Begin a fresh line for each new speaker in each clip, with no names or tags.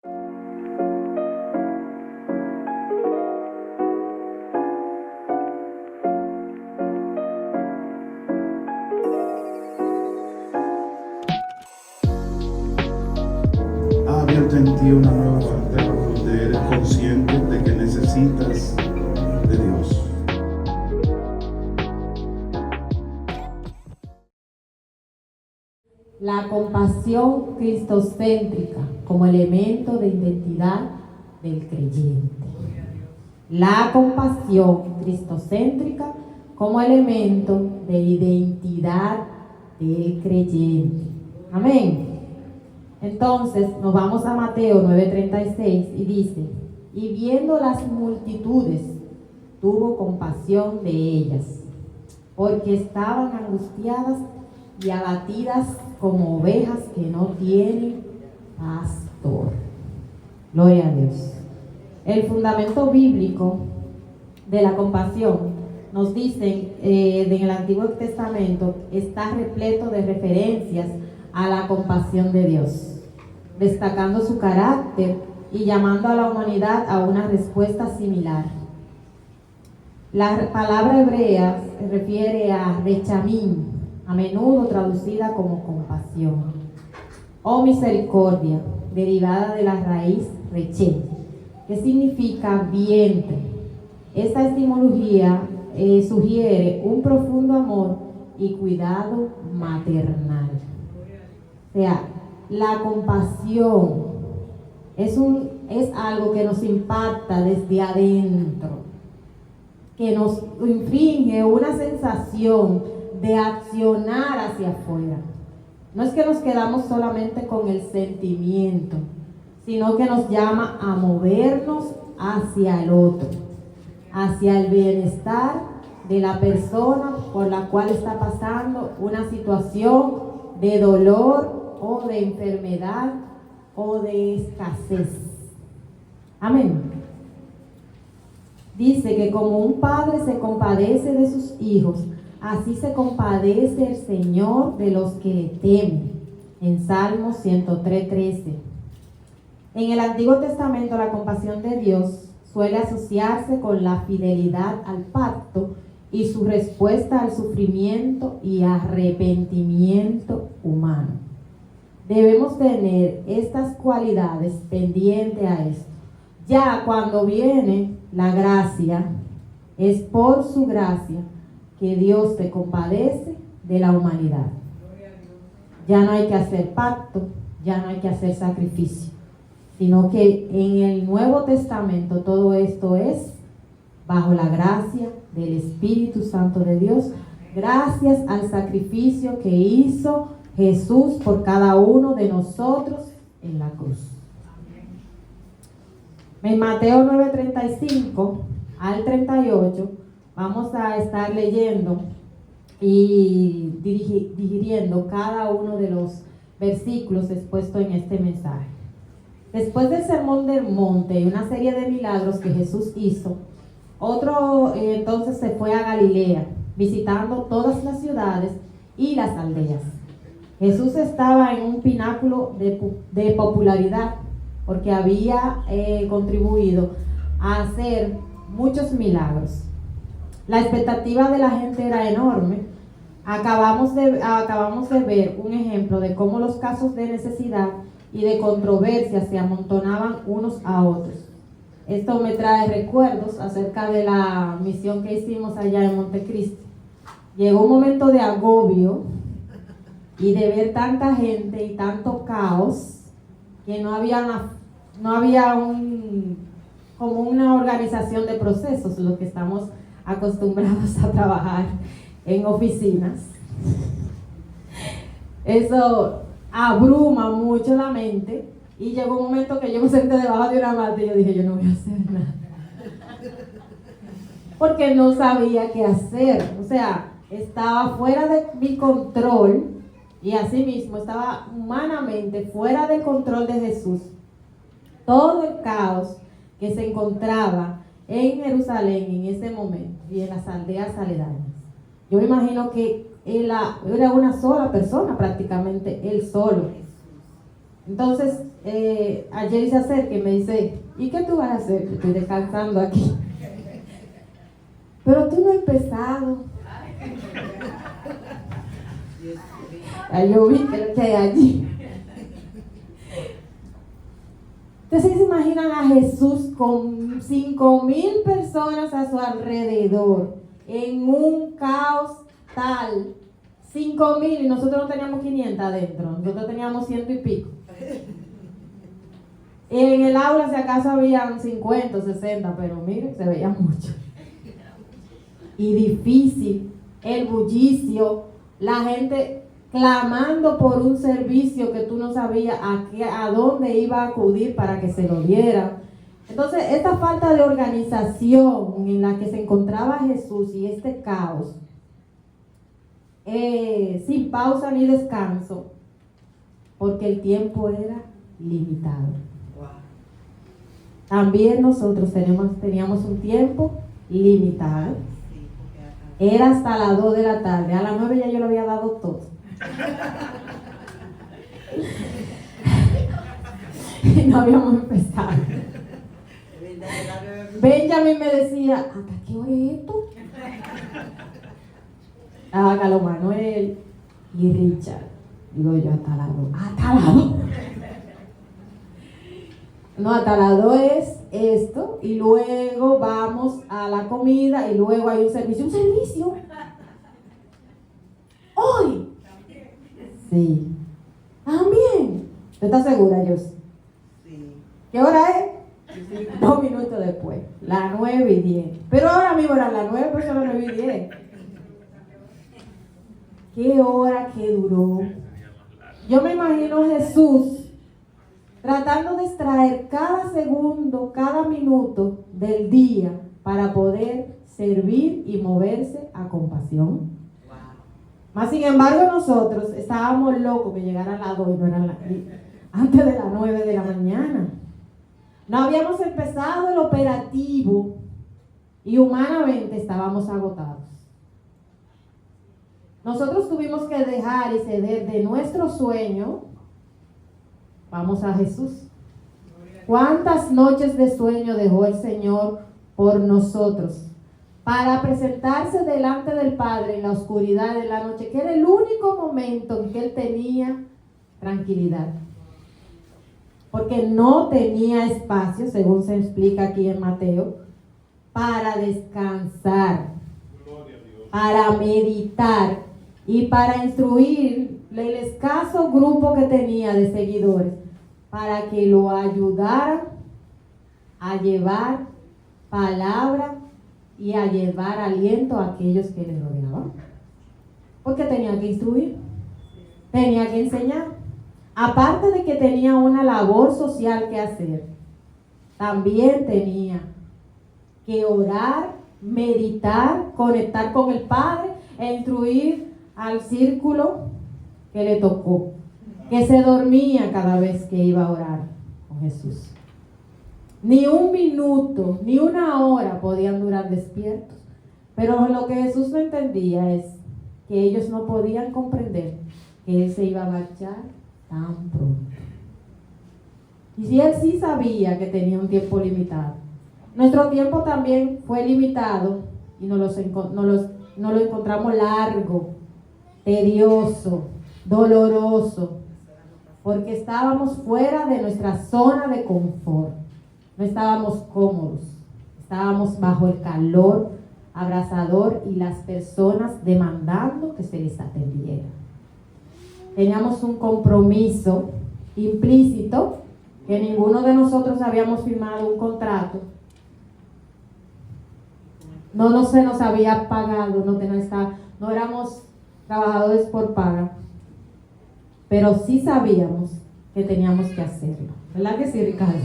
Ha abierto en ti una nueva frontera donde eres consciente de que necesitas de Dios.
La compasión cristocéntrica como elemento de identidad del creyente. La compasión cristocéntrica como elemento de identidad del creyente. Amén. Entonces nos vamos a Mateo 9:36 y dice: y viendo las multitudes, tuvo compasión de ellas, porque estaban angustiadas y abatidas como ovejas que no tienen pastor. Gloria a Dios. El fundamento bíblico de la compasión, nos dicen en el Antiguo Testamento, está repleto de referencias a la compasión de Dios, destacando su carácter y llamando a la humanidad a una respuesta similar. La palabra hebrea se refiere a rechamín, a menudo traducida como compasión, o misericordia, derivada de la raíz reché, que significa vientre. Esta etimología sugiere un profundo amor y cuidado maternal. O sea, la compasión es algo que nos impacta desde adentro, que nos infringe una sensación de accionar hacia afuera. No es que nos quedamos solamente con el sentimiento, sino que nos llama a movernos hacia el otro, hacia el bienestar de la persona por la cual está pasando una situación de dolor o de enfermedad o de escasez. Amén. Dice que como un padre se compadece de sus hijos, así se compadece el Señor de los que le temen. En Salmos 103:13. En el Antiguo Testamento, la compasión de Dios suele asociarse con la fidelidad al pacto y su respuesta al sufrimiento y arrepentimiento humano. Debemos tener estas cualidades pendientes a esto. Ya cuando viene la gracia, es por su gracia que Dios se compadece de la humanidad. Ya no hay que hacer pacto, ya no hay que hacer sacrificio, sino que en el Nuevo Testamento todo esto es bajo la gracia del Espíritu Santo de Dios, gracias al sacrificio que hizo Jesús por cada uno de nosotros en la cruz. En Mateo 9:35 al 38 vamos a estar leyendo y digiriendo cada uno de los versículos expuestos en este mensaje. Después del Sermón del Monte y una serie de milagros que Jesús hizo, entonces se fue a Galilea, visitando todas las ciudades y las aldeas. Jesús estaba en un pináculo de popularidad porque había contribuido a hacer muchos milagros. La expectativa de la gente era enorme. Acabamos de ver un ejemplo de cómo los casos de necesidad y de controversia se amontonaban unos a otros. Esto me trae recuerdos acerca de la misión que hicimos allá en Montecristi. Llegó un momento de agobio y de ver tanta gente y tanto caos que no había como una organización de procesos, los que estamos acostumbrados a trabajar en oficinas. Eso abruma mucho la mente y llegó un momento que yo me senté debajo de una mata y yo dije, yo no voy a hacer nada. Porque no sabía qué hacer, o sea, estaba fuera de mi control y asimismo estaba humanamente fuera del control de Jesús. Todo el caos que se encontraba en Jerusalén en ese momento y en las aldeas aledañas. Yo me imagino que él era una sola persona, prácticamente él solo. Entonces, ayer se acerca y me dice, ¿y qué tú vas a hacer? Estoy descansando aquí. Pero tú no has empezado. Ya yo vi que lo que hay allí. Entonces se imaginan a Jesús con 5,000 personas a su alrededor, en un caos tal. 5,000 y nosotros no teníamos 500 adentro, nosotros teníamos 100 y pico. En el aula si acaso habían 50 o 60, pero miren, se veía mucho. Y difícil, el bullicio, la gente clamando por un servicio que tú no sabías a dónde iba a acudir para que se lo diera. Entonces, esta falta de organización en la que se encontraba Jesús y este caos, sin pausa ni descanso, porque el tiempo era limitado. También nosotros teníamos un tiempo limitado. Era hasta las 2 de la tarde. A las 9 ya yo lo había dado todo. No habíamos empezado. Benjamin me decía, ¿hasta qué hora es esto? Estaba Carlos Manuel y Richard. Digo yo, hasta las 2. Hasta las 2. No, hasta las 2 es esto, y luego vamos a la comida, y luego hay un servicio. ¿Un servicio? ¿Hoy? Sí. ¿También? ¿Tú estás segura, Jos? Sí. ¿Qué hora es? 2 minutos después, las 9:10. Pero ahora mismo eran las 9, pero son las 9:10. ¿Qué hora que duró? Yo me imagino a Jesús tratando de extraer cada segundo, cada minuto del día para poder servir y moverse a compasión. Más sin embargo, nosotros estábamos locos que llegaran a las 2 y no eran antes de las 9 de la mañana. No habíamos empezado el operativo y humanamente estábamos agotados. Nosotros tuvimos que dejar y ceder de nuestro sueño. Vamos a Jesús. ¿Cuántas noches de sueño dejó el Señor por nosotros para presentarse delante del Padre en la oscuridad de la noche, que era el único momento en que Él tenía tranquilidad? Porque no tenía espacio, según se explica aquí en Mateo, para descansar, para meditar y para instruir el escaso grupo que tenía de seguidores, para que lo ayudaran a llevar palabra y a llevar aliento a aquellos que le rodeaban. Porque tenía que instruir, tenía que enseñar. Aparte de que tenía una labor social que hacer, también tenía que orar, meditar, conectar con el Padre e instruir al círculo que le tocó, que se dormía cada vez que iba a orar con Jesús. Ni un minuto, ni una hora podían durar despiertos. Pero lo que Jesús no entendía es que ellos no podían comprender que Él se iba a marchar tan pronto. Y si Él sí sabía que tenía un tiempo limitado, nuestro tiempo también fue limitado y nos lo encontramos largo, tedioso, doloroso, porque estábamos fuera de nuestra zona de confort. No estábamos cómodos, estábamos bajo el calor abrasador y las personas demandando que se les atendiera. Teníamos un compromiso implícito, que ninguno de nosotros habíamos firmado un contrato. No se nos había pagado, no éramos trabajadores por paga, pero sí sabíamos que teníamos que hacerlo. ¿Verdad que sí, Ricardo?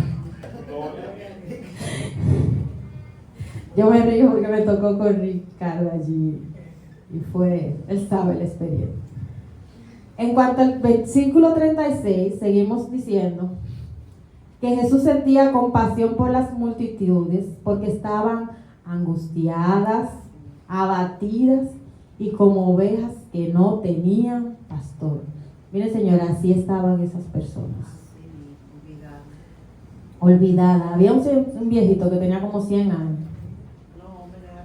Yo me río porque me tocó con Ricardo allí y él sabe la experiencia. En cuanto al versículo 36, seguimos diciendo que Jesús sentía compasión por las multitudes porque estaban angustiadas, abatidas y como ovejas que no tenían pastor. Miren, señora, así estaban esas personas. olvidada. Había un viejito que tenía como 100 años,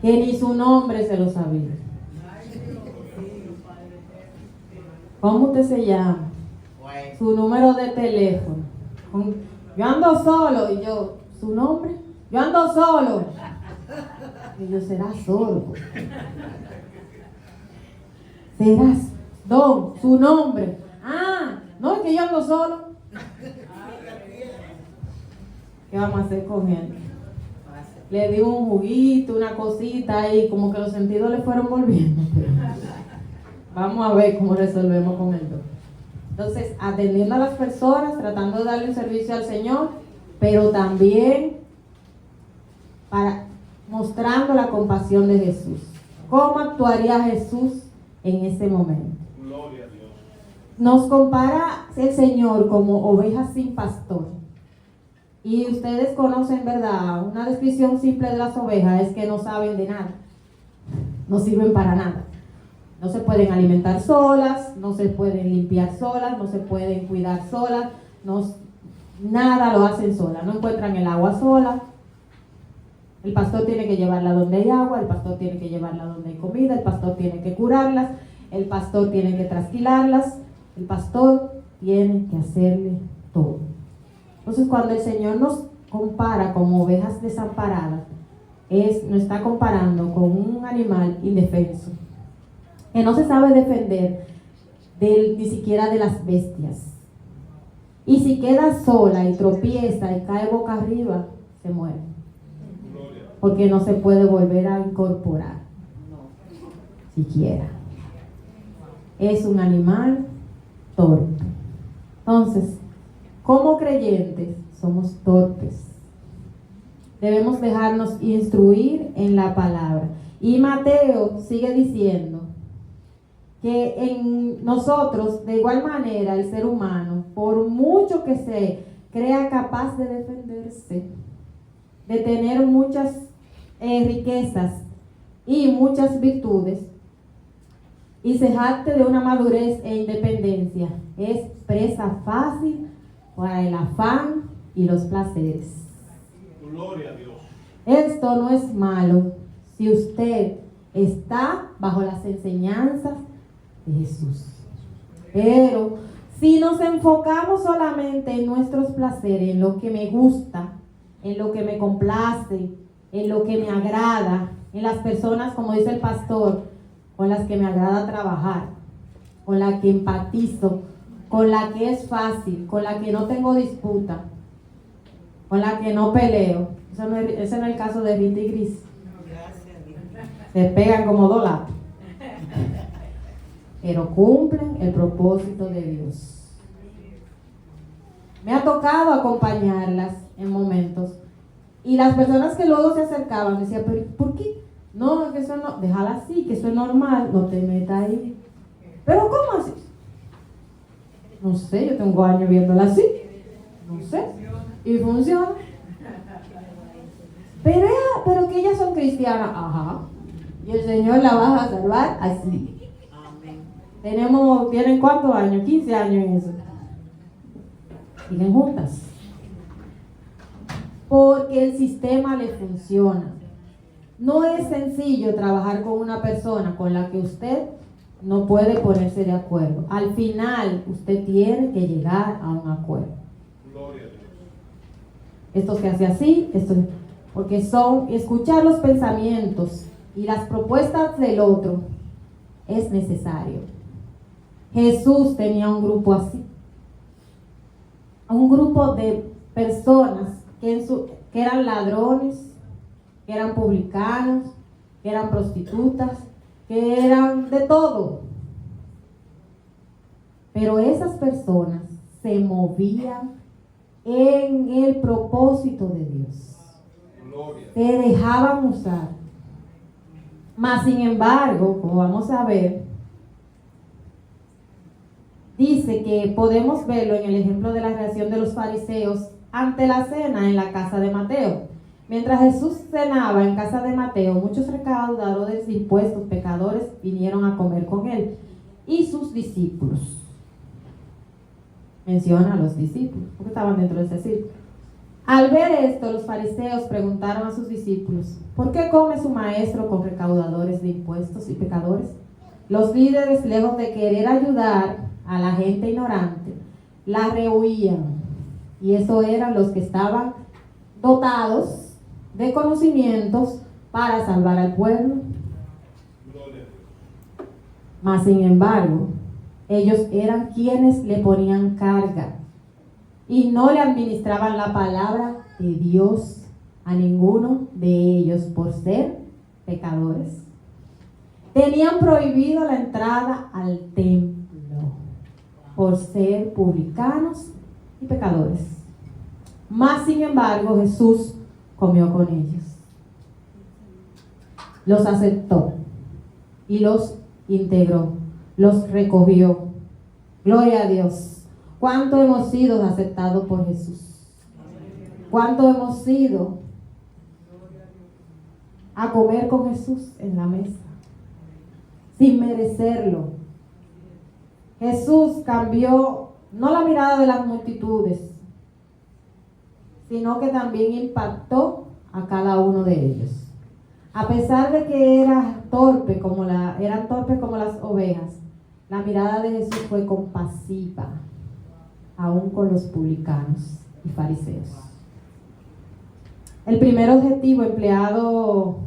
que ni su nombre se lo sabía. ¿Cómo usted se llama? Su número de teléfono. Yo ando solo. Y yo, ¿su nombre? Yo ando solo. Y yo, ¿será sordo? ¿Serás? Don, su nombre. Ah, no, es que yo ando solo. ¿Qué vamos a hacer con él? Le di un juguito, una cosita ahí, como que los sentidos le fueron volviendo. Vamos a ver cómo resolvemos con el don. Entonces, atendiendo a las personas, tratando de darle un servicio al Señor, pero también mostrando la compasión de Jesús. ¿Cómo actuaría Jesús en ese momento?
Gloria a Dios.
Nos compara el Señor como ovejas sin pastor. Y ustedes conocen, ¿verdad? Una descripción simple de las ovejas es que no saben de nada. No sirven para nada. No se pueden alimentar solas, no se pueden limpiar solas, no se pueden cuidar solas, nada lo hacen solas, no encuentran el agua sola. El pastor tiene que llevarla donde hay agua, el pastor tiene que llevarla donde hay comida, el pastor tiene que curarlas, el pastor tiene que trasquilarlas, el pastor tiene que hacerle todo. Entonces, cuando el Señor nos compara como ovejas desamparadas, nos está comparando con un animal indefenso, que no se sabe defender ni siquiera de las bestias. Y si queda sola y tropieza y cae boca arriba, se muere. Porque no se puede volver a incorporar, siquiera. Es un animal torpe. Entonces, como creyentes, somos torpes. Debemos dejarnos instruir en la palabra. Y Mateo sigue diciendo que en nosotros, de igual manera, el ser humano, por mucho que se crea capaz de defenderse, de tener muchas riquezas y muchas virtudes, y se jacte de una madurez e independencia, es presa fácil para el afán y los placeres.
Gloria a Dios.
Esto no es malo si usted está bajo las enseñanzas de Jesús. Pero si nos enfocamos solamente en nuestros placeres, en lo que me gusta, en lo que me complace, en lo que me agrada, en las personas, como dice el pastor, con las que me agrada trabajar, con la que empatizo, con la que es fácil, con la que no tengo disputa, con la que no peleo. Ese no es el caso de Rita y Gris. Se pegan como dos lados, pero cumplen el propósito de Dios. Me ha tocado acompañarlas en momentos, y las personas que luego se acercaban decían, pero ¿por qué? No, que eso no, déjala así, que eso es normal, no te metas ahí. ¿Pero cómo así? No sé, yo tengo años viéndola así, no sé, y funciona. Pero que ellas son cristianas, ajá, y el Señor la va a salvar así. ¿Tienen cuántos años? 15 años en eso. Siguen juntas. Porque el sistema le funciona. No es sencillo trabajar con una persona con la que usted no puede ponerse de acuerdo. Al final, usted tiene que llegar a un acuerdo.
Gloria a Dios.
Esto se hace así, porque escuchar los pensamientos y las propuestas del otro es necesario. Jesús tenía un grupo así. Un grupo de personas que eran ladrones, que eran publicanos, que eran prostitutas, que eran de todo. Pero esas personas se movían en el propósito de Dios.
Gloria.
Se dejaban usar. Mas, sin embargo, como vamos a ver, dice que podemos verlo en el ejemplo de la reacción de los fariseos ante la cena en la casa de Mateo. Mientras Jesús cenaba en casa de Mateo, muchos recaudadores de impuestos, pecadores, vinieron a comer con él y sus discípulos. Menciona a los discípulos, porque estaban dentro de ese círculo. Al ver esto, los fariseos preguntaron a sus discípulos: ¿por qué come su maestro con recaudadores de impuestos y pecadores? Los líderes, lejos de querer ayudar a la gente ignorante, la rehuían. Y eso eran los que estaban dotados de conocimientos para salvar al pueblo. Mas, sin embargo, ellos eran quienes le ponían carga y no le administraban la palabra de Dios a ninguno de ellos por ser pecadores. Tenían prohibido la entrada al templo por ser publicanos y pecadores. Mas, sin embargo, Jesús comió con ellos. Los aceptó y los integró, los recogió. Gloria a Dios. ¿Cuánto hemos sido aceptados por Jesús? ¿Cuánto hemos ido a comer con Jesús en la mesa sin merecerlo? Jesús cambió no la mirada de las multitudes, sino que también impactó a cada uno de ellos. A pesar de que eran torpes como las ovejas, la mirada de Jesús fue compasiva, aún con los publicanos y fariseos. El primer adjetivo empleado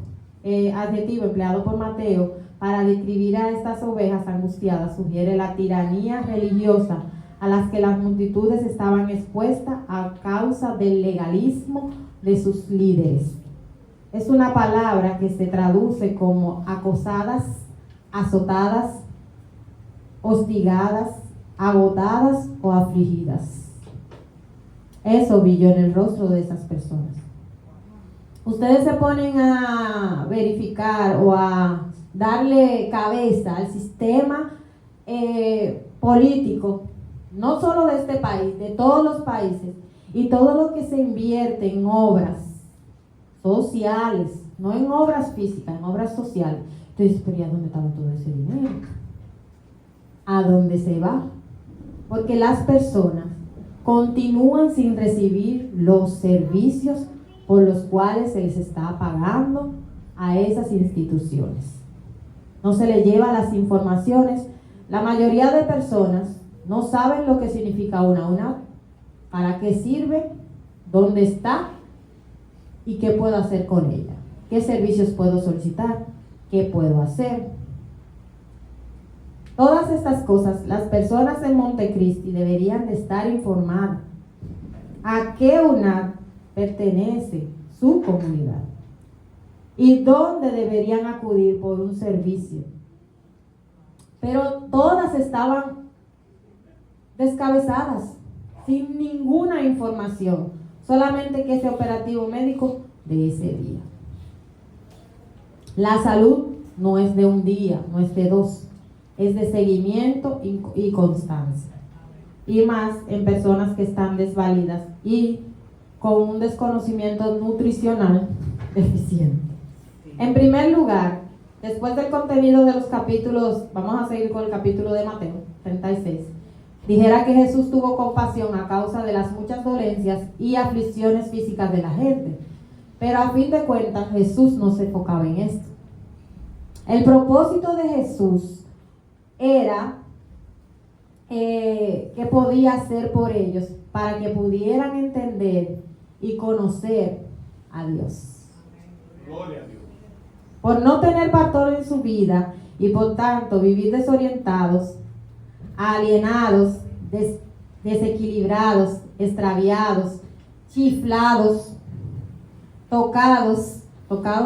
por Mateo para describir a estas ovejas angustiadas sugiere la tiranía religiosa a las que las multitudes estaban expuestas a causa del legalismo de sus líderes. Es una palabra que se traduce como acosadas, azotadas, hostigadas, agotadas o afligidas. Eso brilló en el rostro de esas personas. Ustedes se ponen a verificar o a darle cabeza al sistema político, no solo de este país, de todos los países, y todo lo que se invierte en obras sociales, no en obras físicas, en obras sociales. Entonces, pero ¿a dónde estaba todo ese dinero? ¿A dónde se va? Porque las personas continúan sin recibir los servicios por los cuales se les está pagando a esas instituciones. No se les lleva las informaciones. La mayoría de personas no saben lo que significa una UNAP, para qué sirve, dónde está y qué puedo hacer con ella, qué servicios puedo solicitar, qué puedo hacer. Todas estas cosas, las personas en Montecristi deberían de estar informadas a qué UNAP pertenece su comunidad y dónde deberían acudir por un servicio. Pero todas estaban descabezadas, sin ninguna información, solamente que ese operativo médico de ese día. La salud no es de un día, no es de dos, es de seguimiento y constancia. Y más en personas que están desvalidas y con un desconocimiento nutricional deficiente. En primer lugar, después del contenido de los capítulos, vamos a seguir con el capítulo de Mateo 36. Dijera que Jesús tuvo compasión a causa de las muchas dolencias y aflicciones físicas de la gente. Pero a fin de cuentas, Jesús no se enfocaba en esto. El propósito de Jesús era que podía hacer por ellos para que pudieran entender y conocer a Dios.
Gloria a Dios.
Por no tener pastor en su vida y por tanto vivir desorientados, alienados, desequilibrados, extraviados, chiflados, tocados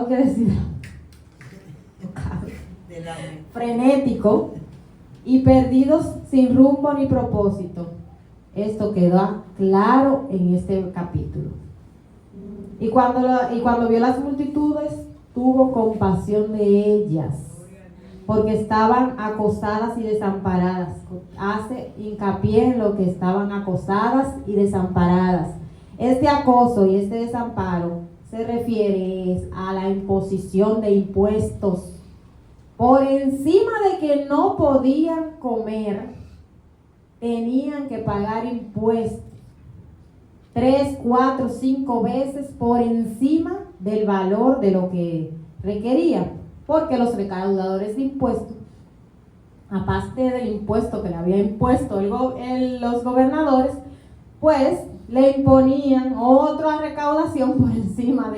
quiere decir frenético y perdidos sin rumbo ni propósito. Esto quedó claro en este capítulo. Y cuando vio las multitudes, tuvo compasión de ellas, porque estaban acosadas y desamparadas. Hace hincapié en lo que estaban acosadas y desamparadas. Este acoso y este desamparo se refiere a la imposición de impuestos. Por encima de que no podían comer, tenían que pagar impuestos. 3, 4, 5 veces por encima del valor de lo que requería, porque los recaudadores de impuestos, aparte del impuesto que le había impuesto los gobernadores, pues le imponían otra recaudación por encima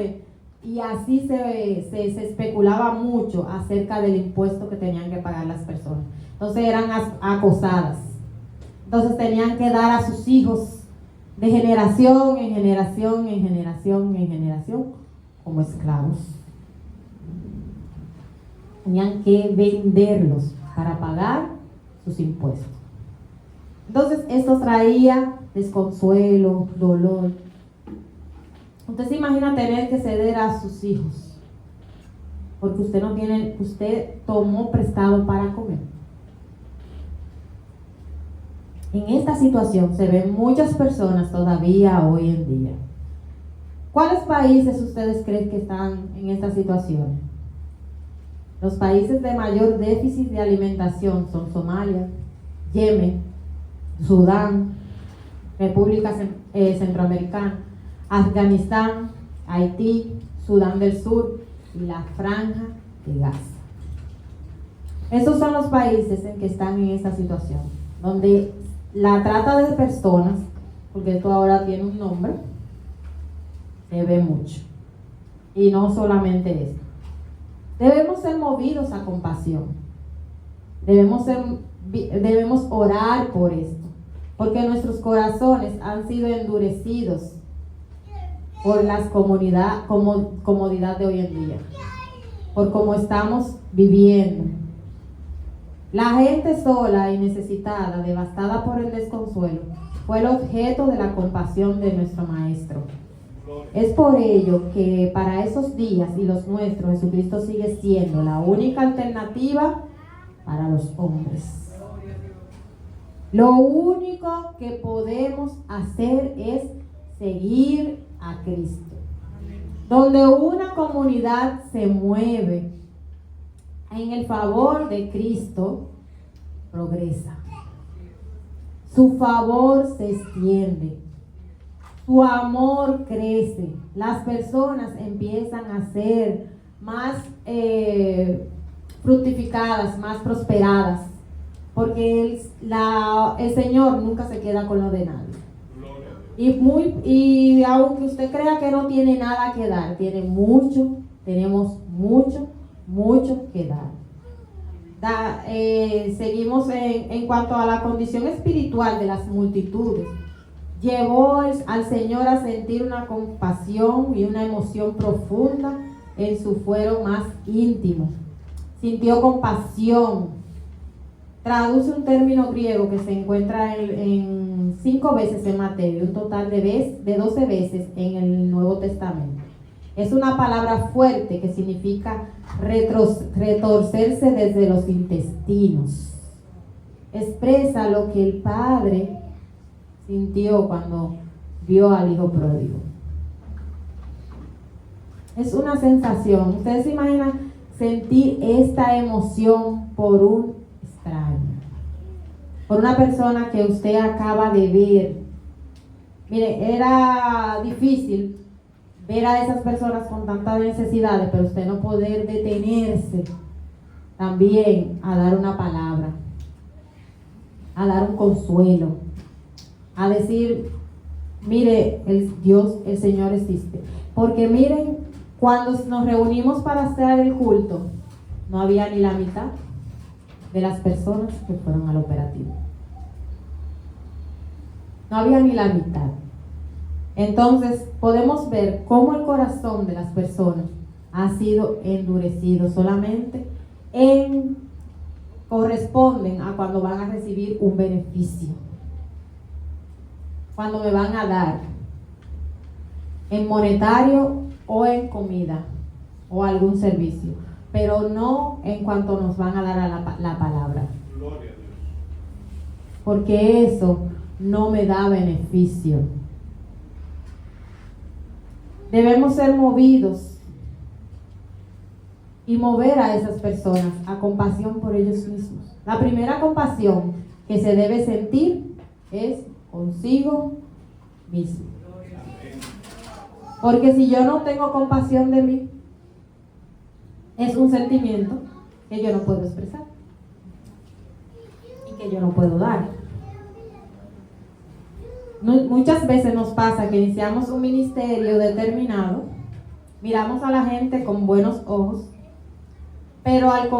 y así se especulaba mucho acerca del impuesto que tenían que pagar las personas. Entonces eran acosadas. Entonces tenían que dar a sus hijos de generación en generación, en generación, en generación, como esclavos. Tenían que venderlos para pagar sus impuestos. Entonces esto traía desconsuelo, dolor. Usted se imagina tener que ceder a sus hijos porque usted tomó prestado para comer. En esta situación se ven muchas personas todavía hoy en día. ¿Cuáles países ustedes creen que están en esta situación? Los países de mayor déficit de alimentación son Somalia, Yemen, Sudán, República Centroamericana, Afganistán, Haití, Sudán del Sur y la Franja de Gaza. Estos son los países en que están en esta situación, donde la trata de personas, porque esto ahora tiene un nombre, se ve mucho. Y no solamente esto. Debemos ser movidos a compasión. Debemos orar por esto, porque nuestros corazones han sido endurecidos por las comodidad de hoy en día, por cómo estamos viviendo. La gente sola y necesitada, devastada por el desconsuelo, fue el objeto de la compasión de nuestro Maestro. Es por ello que para esos días y los nuestros, Jesucristo sigue siendo la única alternativa para los hombres. Lo único que podemos hacer es seguir a Cristo. Donde una comunidad se mueve en el favor de Cristo, progresa. Su favor se extiende. Su amor crece. Las personas empiezan a ser más fructificadas, más prosperadas. Porque el Señor nunca se queda con lo de nadie. Y aunque usted crea que no tiene nada que dar, tenemos mucho que dar. Seguimos en cuanto a la condición espiritual de las multitudes. Llevó al Señor a sentir una compasión y una emoción profunda en su fuero más íntimo. Sintió compasión. Traduce un término griego que se encuentra en 5 veces en Mateo y un total de 12 veces en el Nuevo Testamento. Es una palabra fuerte que significa retorcerse desde los intestinos. Expresa lo que el Padre sintió cuando vio al hijo pródigo. Es una sensación. Ustedes se imaginan sentir esta emoción por un extraño, por una persona que usted acaba de ver. Mire, era difícil ver a esas personas con tantas necesidades, pero usted no poder detenerse también a dar una palabra, a dar un consuelo, a decir, mire, el Señor existe. Porque miren, cuando nos reunimos para hacer el culto, no había ni la mitad de las personas que fueron al operativo. No había ni la mitad. Entonces podemos ver cómo el corazón de las personas ha sido endurecido solamente corresponden a cuando van a recibir un beneficio, cuando me van a dar en monetario o en comida o algún servicio, pero no en cuanto nos van a dar a la palabra, porque eso no me da beneficio. Debemos ser movidos y mover a esas personas a compasión por ellos mismos. La primera compasión que se debe sentir es consigo mismo. Porque si yo no tengo compasión de mí, es un sentimiento que yo no puedo expresar y que yo no puedo dar. Muchas veces nos pasa que iniciamos un ministerio determinado, miramos a la gente con buenos ojos, pero al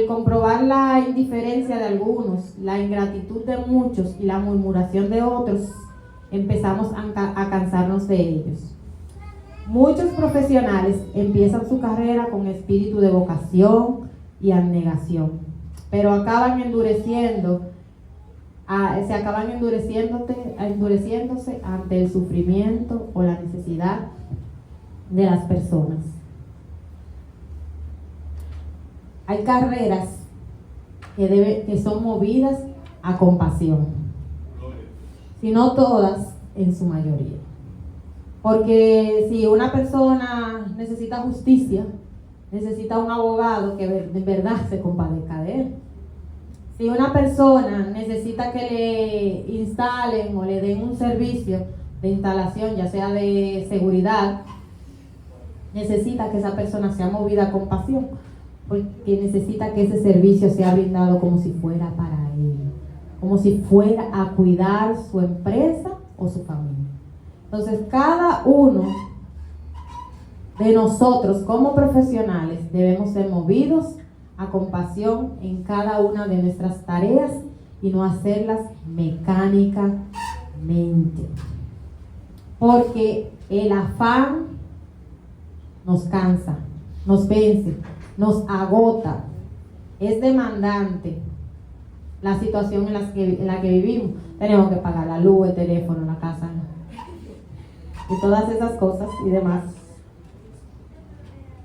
comprobar la indiferencia de algunos, la ingratitud de muchos y la murmuración de otros, empezamos a cansarnos de ellos. Muchos profesionales empiezan su carrera con espíritu de vocación y abnegación, pero acaban endureciéndose ante el sufrimiento o la necesidad de las personas. Hay carreras que son movidas a compasión, si no todas, en su mayoría. Porque si una persona necesita justicia, necesita un abogado que de verdad se compadezca de él. Si una persona necesita que le instalen o le den un servicio de instalación, ya sea de seguridad, necesita que esa persona sea movida a compasión, porque necesita que ese servicio sea brindado como si fuera para él, como si fuera a cuidar su empresa o su familia. Entonces, cada uno de nosotros como profesionales debemos ser movidos a compasión en cada una de nuestras tareas y no hacerlas mecánicamente. Porque el afán nos cansa, nos vence, nos agota, es demandante la situación en la que vivimos. Tenemos que pagar la luz, el teléfono, la casa, y todas esas cosas y demás.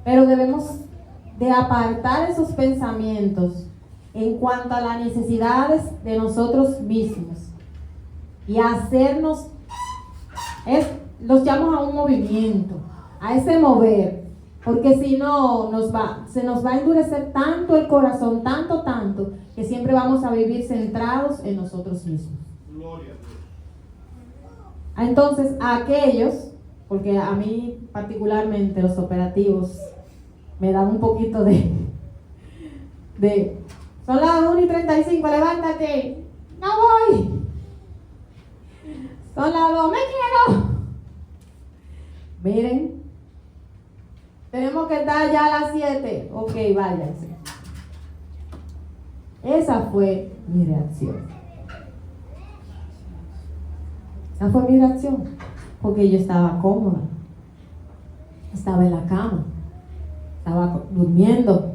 Pero debemos de apartar esos pensamientos en cuanto a las necesidades de nosotros mismos y hacernos, los llamo a un movimiento, a ese mover, porque si no se nos va a endurecer tanto el corazón, tanto, que siempre vamos a vivir centrados en nosotros mismos. Gloria a Dios. Entonces, a aquellos, porque a mí particularmente los operativos me dan un poquito de son las 1:35, levántate, no voy, son las 2, me quedo. Miren, tenemos que estar ya a las 7, ok, váyanse. Esa fue mi reacción. Esa fue mi reacción, porque yo estaba cómoda, estaba en la cama, estaba durmiendo.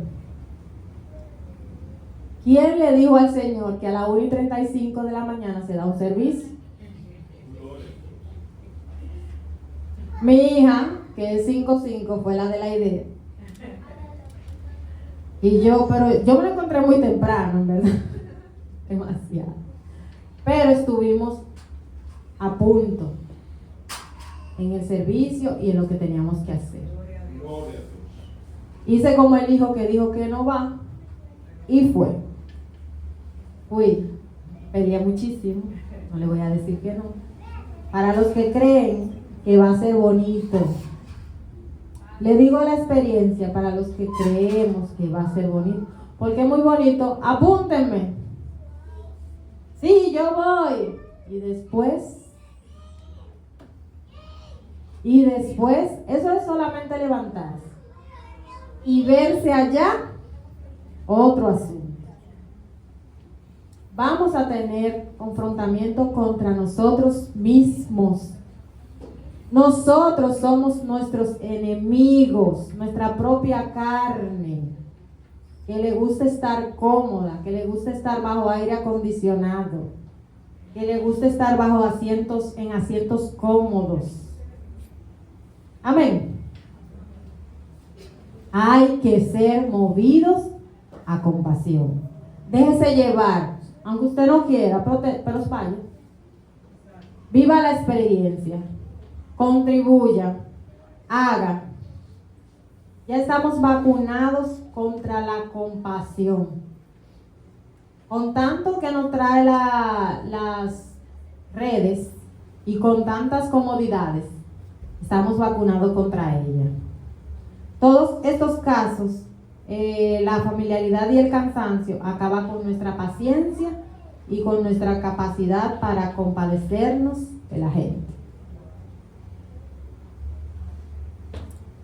¿Quién le dijo al Señor que a las 1:35 de la mañana se da un servicio? Mi hija, que es 5'5", fue la de la idea. Pero yo me lo encontré muy temprano, en verdad. Demasiado. Pero estuvimos a punto en el servicio y en lo que teníamos que hacer. Hice como el hijo que dijo que no va y fue. Fui, pedía muchísimo, no le voy a decir que no. Para los que creen que va a ser bonito, le digo la experiencia para los que creemos que va a ser bonito, porque es muy bonito. Apúntenme. Sí, yo voy. Y después, eso es solamente levantarse y verse allá, otro asunto. Vamos a tener confrontamiento contra nosotros mismos. Nosotros somos nuestros enemigos, nuestra propia carne, que le gusta estar cómoda, que le gusta estar bajo aire acondicionado, que le gusta estar en asientos cómodos. Amén. Hay que ser movidos a compasión. Déjese llevar, aunque usted no quiera, pero vaya. Viva la experiencia. Contribuya, haga. Ya estamos vacunados contra la compasión. Con tanto que nos trae las redes y con tantas comodidades, estamos vacunados contra ella. Todos estos casos, la familiaridad y el cansancio acaba con nuestra paciencia y con nuestra capacidad para compadecernos de la gente.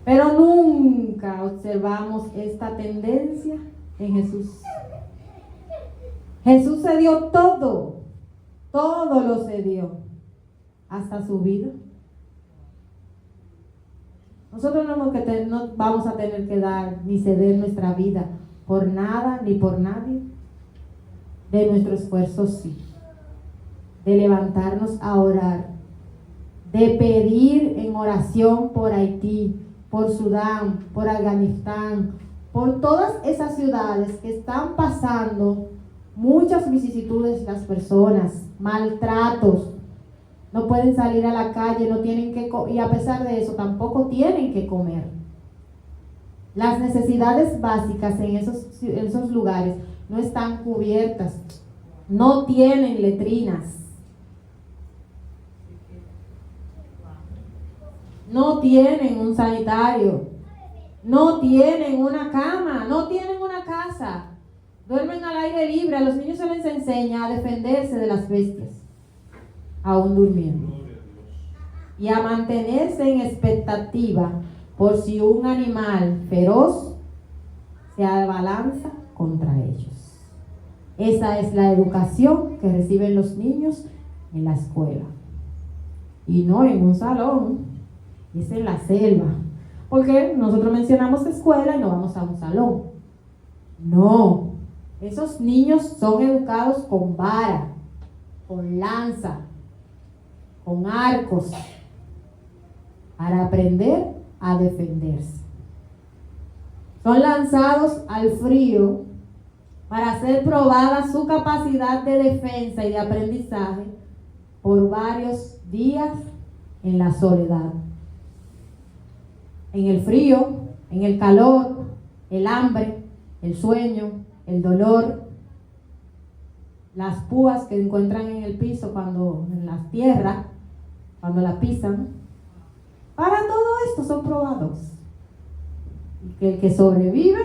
Pero nunca observamos esta tendencia en Jesús. Jesús se dio todo lo cedió, hasta su vida. Nosotros no vamos a tener que dar ni ceder nuestra vida por nada ni por nadie. De nuestro esfuerzo sí, de levantarnos a orar, de pedir en oración por Haití, por Sudán, por Afganistán, por todas esas ciudades que están pasando muchas vicisitudes las personas, maltratos, no pueden salir a la calle, no tienen que y a pesar de eso tampoco tienen que comer. Las necesidades básicas en esos lugares no están cubiertas, no tienen letrinas, no tienen un sanitario, no tienen una cama, no tienen una casa, duermen al aire libre. A los niños se les enseña a defenderse de las bestias, aún durmiendo, y a mantenerse en expectativa por si un animal feroz se abalanza contra ellos. Esa es la educación que reciben los niños en la escuela, y no en un salón, es en la selva, porque nosotros mencionamos escuela y no vamos a un salón. No, esos niños son educados con vara, con lanza, con arcos, para aprender a defenderse. Son lanzados al frío para hacer probada su capacidad de defensa y de aprendizaje por varios días en la soledad. En el frío, en el calor, el hambre, el sueño, el dolor, las púas que encuentran en el piso en la tierra, cuando la pisan. Para todo esto son probados. Y que el que sobrevive,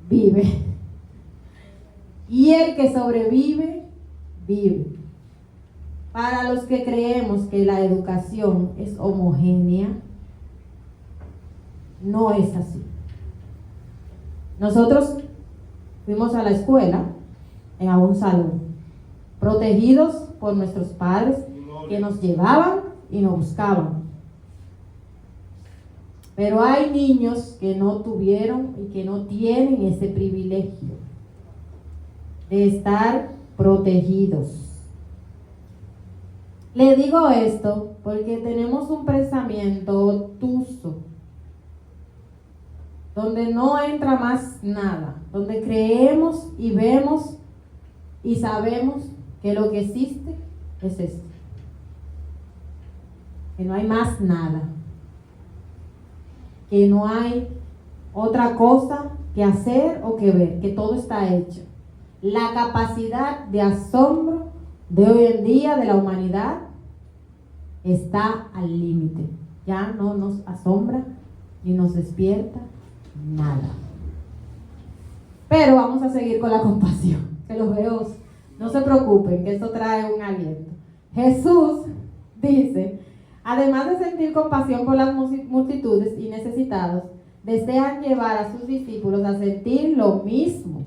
vive. Y el que sobrevive, vive. Para los que creemos que la educación es homogénea, no es así. Nosotros fuimos a la escuela, a un salón, protegidos por nuestros padres que nos llevaban y nos buscaban. Pero hay niños que no tuvieron y que no tienen ese privilegio de estar protegidos. Le digo esto porque tenemos un pensamiento obtuso, donde no entra más nada, donde creemos y vemos y sabemos que lo que existe es esto, que no hay más nada, que no hay otra cosa que hacer o que ver, que todo está hecho. La capacidad de asombro de hoy en día de la humanidad está al límite. Ya no nos asombra ni nos despierta nada. Pero vamos a seguir con la compasión, que los veo, no se preocupen, que esto trae un aliento. Jesús dice, además de sentir compasión por las multitudes y necesitados, desean llevar a sus discípulos a sentir lo mismo.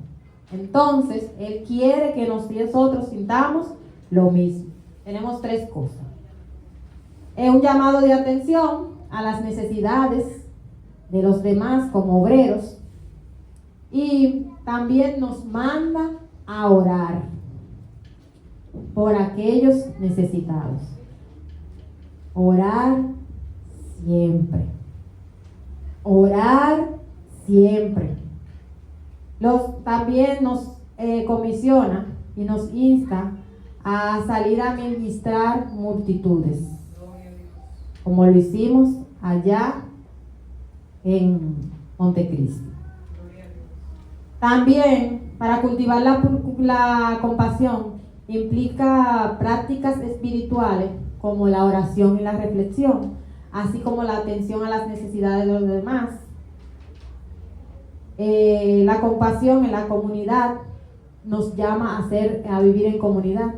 Entonces, Él quiere que nosotros sintamos lo mismo. Tenemos tres cosas. Es un llamado de atención a las necesidades de los demás como obreros, y también nos manda a orar por aquellos necesitados. Orar siempre. Orar siempre. También nos comisiona y nos insta a salir a ministrar multitudes, como lo hicimos allá en Montecristo. También, para cultivar la compasión, implica prácticas espirituales como la oración y la reflexión, así como la atención a las necesidades de los demás. La compasión en la comunidad nos llama a vivir en comunidad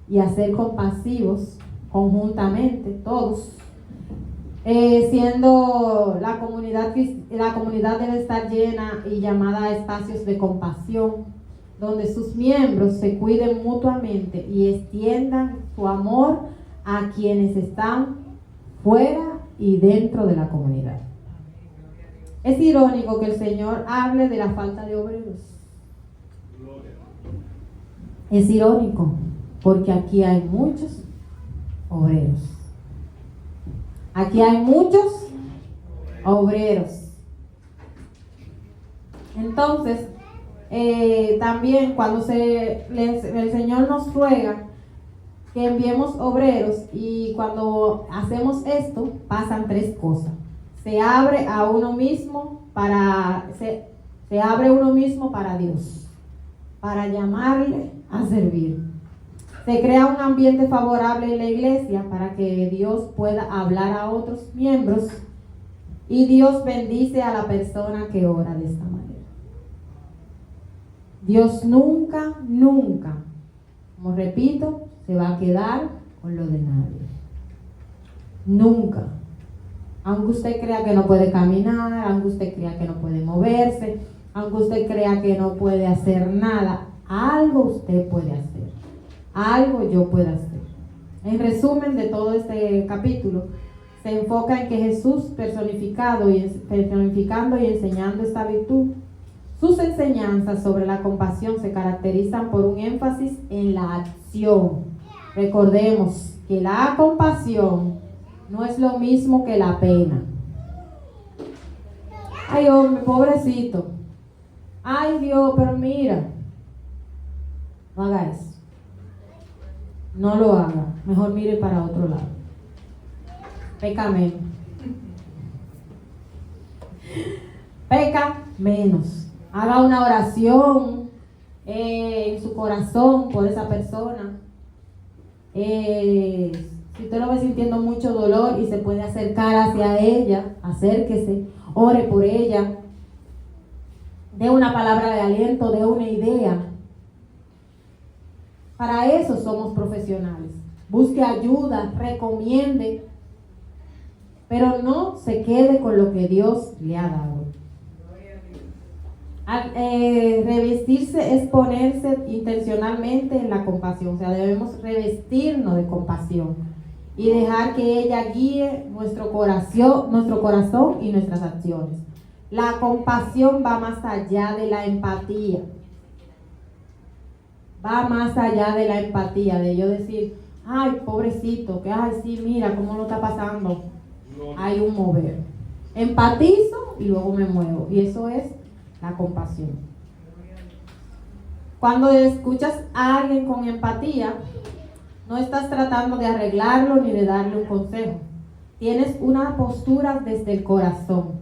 y a ser compasivos conjuntamente, todos. Siendo la comunidad debe estar llena y llamada a espacios de compasión, donde sus miembros se cuiden mutuamente y extiendan su amor a quienes están fuera y dentro de la comunidad. Es irónico que el Señor hable de la falta de obreros. Es irónico, porque aquí hay muchos obreros. Aquí hay muchos obreros. Entonces, también cuando el Señor nos ruega que enviemos obreros, y cuando hacemos esto, pasan tres cosas. Se abre uno mismo para Dios, para llamarle a servir. Se crea un ambiente favorable en la iglesia para que Dios pueda hablar a otros miembros, y Dios bendice a la persona que ora de esta manera. Dios nunca, como repito, se va a quedar con lo de nadie. Nunca. Aunque usted crea que no puede caminar, aunque usted crea que no puede moverse, aunque usted crea que no puede hacer nada, algo usted puede hacer. Algo yo puedo hacer. En resumen de todo este capítulo, se enfoca en que Jesús, personificando y enseñando esta virtud, sus enseñanzas sobre la compasión se caracterizan por un énfasis en la acción. Recordemos que la compasión no es lo mismo que la pena. Ay, hombre, pobrecito. Ay, Dios, pero mira. No haga eso. No lo haga. Mejor mire para otro lado. Peca menos. Peca menos. Haga una oración en su corazón por esa persona. Si usted lo ve sintiendo mucho dolor y se puede acercar hacia ella, acérquese, ore por ella, dé una palabra de aliento, dé una idea. Para eso somos profesionales. Busque ayuda, recomiende, pero no se quede con lo que Dios le ha dado. Revestirse es ponerse intencionalmente en la compasión. O sea, debemos revestirnos de compasión y dejar que ella guíe nuestro corazón y nuestras acciones. La compasión va más allá de la empatía. Va más allá de la empatía, de yo decir, ay, pobrecito, que ay, sí, mira cómo lo está pasando. Hay un mover. Empatizo y luego me muevo. Y eso es la compasión. Cuando escuchas a alguien con empatía, no estás tratando de arreglarlo ni de darle un consejo. Tienes una postura desde el corazón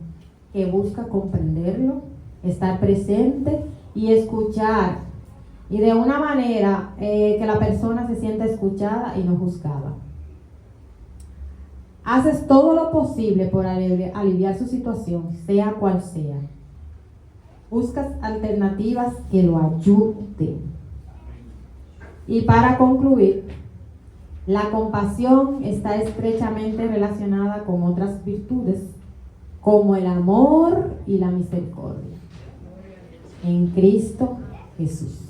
que busca comprenderlo, estar presente y escuchar. Y de una manera que la persona se sienta escuchada y no juzgada. Haces todo lo posible por aliviar su situación, sea cual sea. Buscas alternativas que lo ayuden. Y para concluir, la compasión está estrechamente relacionada con otras virtudes, como el amor y la misericordia, en Cristo Jesús.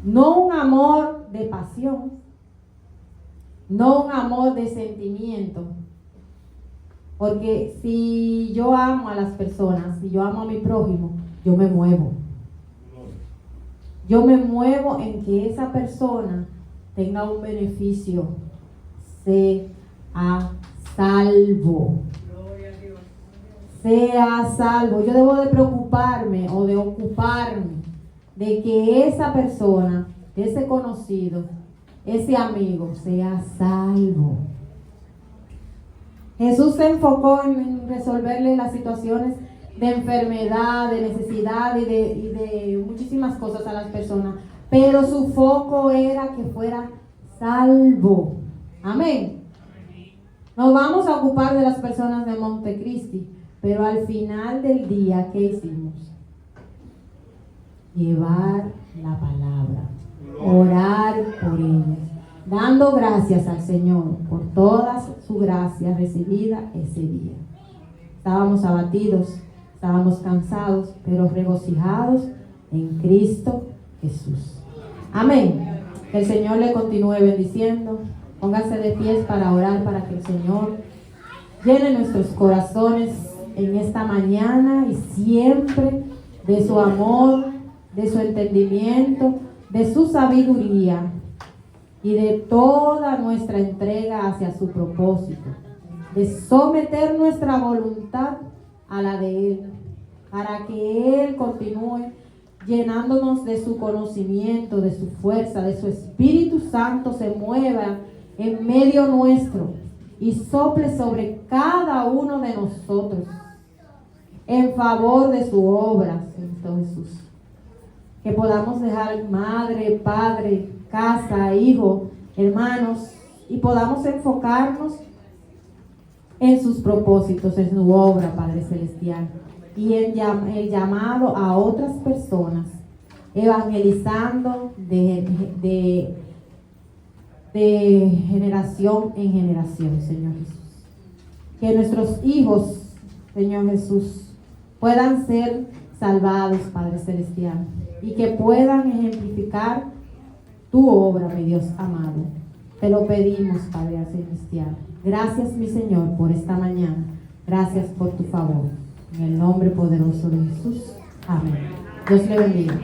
No un amor de pasión, no un amor de sentimiento. Porque si yo amo a las personas, si yo amo a mi prójimo, yo me muevo. Yo me muevo en que esa persona tenga un beneficio, sea salvo. Sea salvo. Yo debo de preocuparme o de ocuparme de que esa persona, ese conocido, ese amigo sea salvo. Jesús se enfocó en resolverle las situaciones de enfermedad, de necesidad y de muchísimas cosas a las personas, pero su foco era que fuera salvo. Amén. Nos vamos a ocupar de las personas de Montecristi, pero al final del día, ¿qué hicimos? Llevar la palabra, orar por ellas, dando gracias al Señor por toda su gracia recibida ese día. Estábamos abatidos, estábamos cansados, pero regocijados en Cristo Jesús. Amén. Que el Señor le continúe bendiciendo. Póngase de pies para orar, para que el Señor llene nuestros corazones en esta mañana y siempre de su amor, de su entendimiento, de su sabiduría y de toda nuestra entrega hacia su propósito, de someter nuestra voluntad a la de Él, para que Él continúe llenándonos de su conocimiento, de su fuerza, de su Espíritu Santo se mueva en medio nuestro y sople sobre cada uno de nosotros en favor de su obra, Cristo Jesús. Que podamos dejar madre, padre, casa, hijo, hermanos, y podamos enfocarnos en sus propósitos, en su obra, Padre Celestial, y en el llamado a otras personas, evangelizando de generación en generación, Señor Jesús. Que nuestros hijos, Señor Jesús, puedan ser salvados, Padre Celestial, y que puedan ejemplificar tu obra, mi Dios amado. Te lo pedimos, Padre Celestial. Gracias, mi Señor, por esta mañana. Gracias por tu favor. En el nombre poderoso de Jesús. Amén. Dios le bendiga.